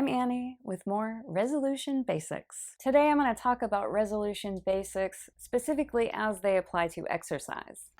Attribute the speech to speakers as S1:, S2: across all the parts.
S1: I'm Annie with more Resolution Basics. Today I'm going to talk about resolution basics specifically as they apply to exercise.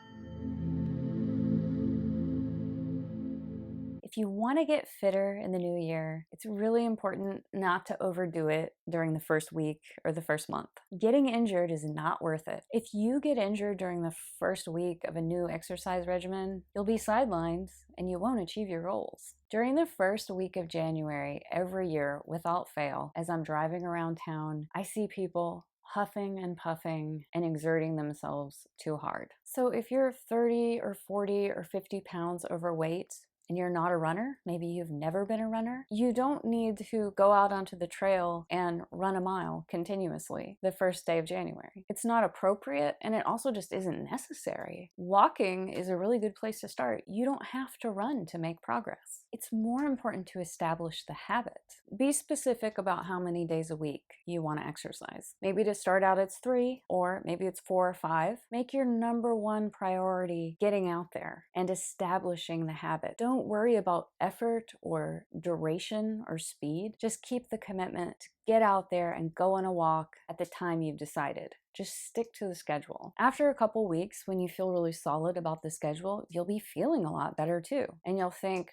S1: If you want to get fitter in the new year, it's really important not to overdo it during the first week or the first month. Getting injured is not worth it. If you get injured during the first week of a new exercise regimen, you'll be sidelined and you won't achieve your goals. During the first week of January every year, without fail, as I'm driving around town, I see people huffing and puffing and exerting themselves too hard. So if you're 30 or 40 or 50 pounds overweight, and you're not a runner, maybe you've never been a runner, you don't need to go out onto the trail and run a mile continuously the first day of January. It's not appropriate, and it also just isn't necessary. Walking is a really good place to start. You don't have to run to make progress. It's more important to establish the habit. Be specific about how many days a week you want to exercise. Maybe to start out it's 3, or maybe it's 4 or 5. Make your number one priority getting out there and establishing the habit. Don't worry about effort or duration or speed. Just keep the commitment to get out there and go on a walk at the time you've decided. Just stick to the schedule. After a couple weeks, when you feel really solid about the schedule, you'll be feeling a lot better too. And you'll think,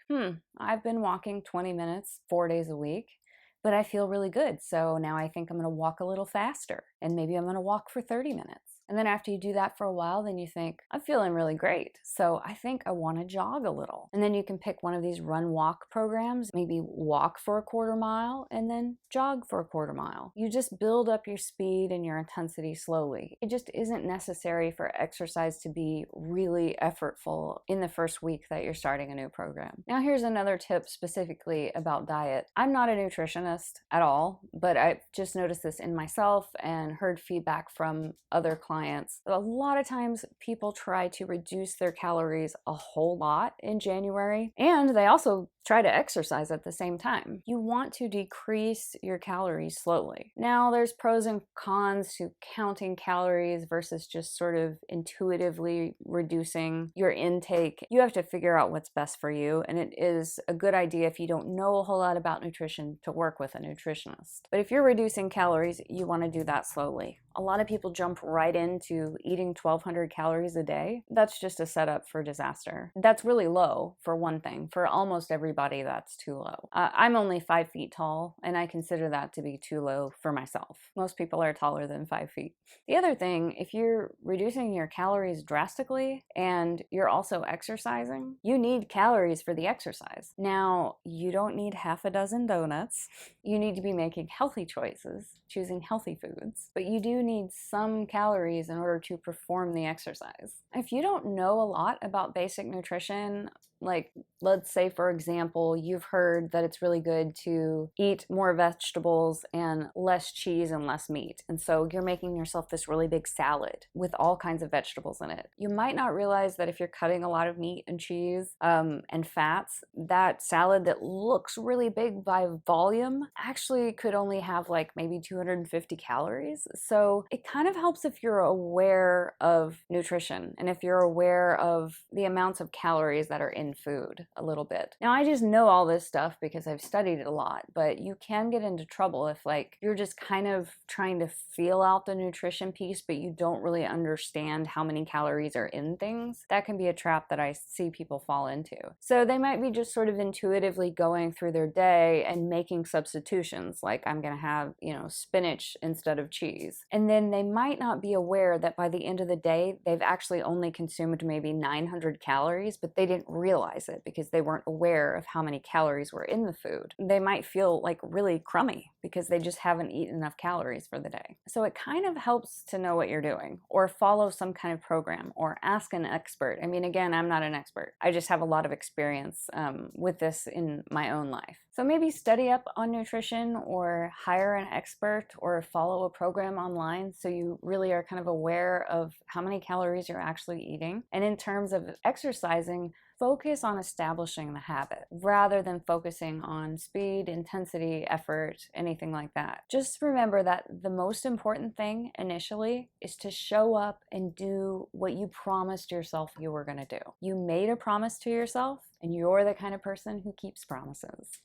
S1: I've been walking 20 minutes 4 days a week, but I feel really good. So now I think I'm gonna walk a little faster, and maybe I'm gonna walk for 30 minutes. And then after you do that for a while, then you think, I'm feeling really great. So I think I want to jog a little. And then you can pick one of these run walk programs, maybe walk for a quarter mile and then jog for a quarter mile. You just build up your speed and your intensity slowly. It just isn't necessary for exercise to be really effortful in the first week that you're starting a new program. Now here's another tip specifically about diet. I'm not a nutritionist at all, but I've just noticed this in myself and heard feedback from other clients. A lot of times people try to reduce their calories a whole lot in January, and they also try to exercise at the same time. You want to decrease your calories slowly. Now, there's pros and cons to counting calories versus just sort of intuitively reducing your intake. You have to figure out what's best for you, and it is a good idea if you don't know a whole lot about nutrition to work with a nutritionist. But if you're reducing calories, you want to do that slowly. A lot of people jump right into eating 1,200 calories a day. That's just a setup for disaster. That's really low, for one thing. For almost everybody, that's too low. I'm only 5 feet tall, and I consider that to be too low for myself. Most people are taller than 5 feet. The other thing, if you're reducing your calories drastically and you're also exercising, you need calories for the exercise. Now, you don't need half a dozen donuts. You need to be making healthy choices, choosing healthy foods, but you do need some calories in order to perform the exercise. If you don't know a lot about basic nutrition, like let's say for example, you've heard that it's really good to eat more vegetables and less cheese and less meat. And so you're making yourself this really big salad with all kinds of vegetables in it. You might not realize that if you're cutting a lot of meat and cheese and fats, that salad that looks really big by volume actually could only have like maybe 250 calories. So it kind of helps if you're aware of nutrition and if you're aware of the amounts of calories that are in food a little bit. Now, I just know all this stuff because I've studied it a lot, but you can get into trouble if like you're just kind of trying to feel out the nutrition piece, but you don't really understand how many calories are in things. That can be a trap that I see people fall into. So they might be just sort of intuitively going through their day and making substitutions, like I'm gonna have, spinach instead of cheese. And then they might not be aware that by the end of the day, they've actually only consumed maybe 900 calories, but they didn't realize it because they weren't aware of how many calories were in the food. They might feel like really crummy because they just haven't eaten enough calories for the day. So it kind of helps to know what you're doing or follow some kind of program or ask an expert. I mean, again, I'm not an expert. I just have a lot of experience with this in my own life. So maybe study up on nutrition or hire an expert or follow a program online so you really are kind of aware of how many calories you're actually eating. And in terms of exercising, focus on establishing the habit rather than focusing on speed, intensity, effort, anything like that. Just remember that the most important thing initially is to show up and do what you promised yourself you were going to do. You made a promise to yourself, and you're the kind of person who keeps promises.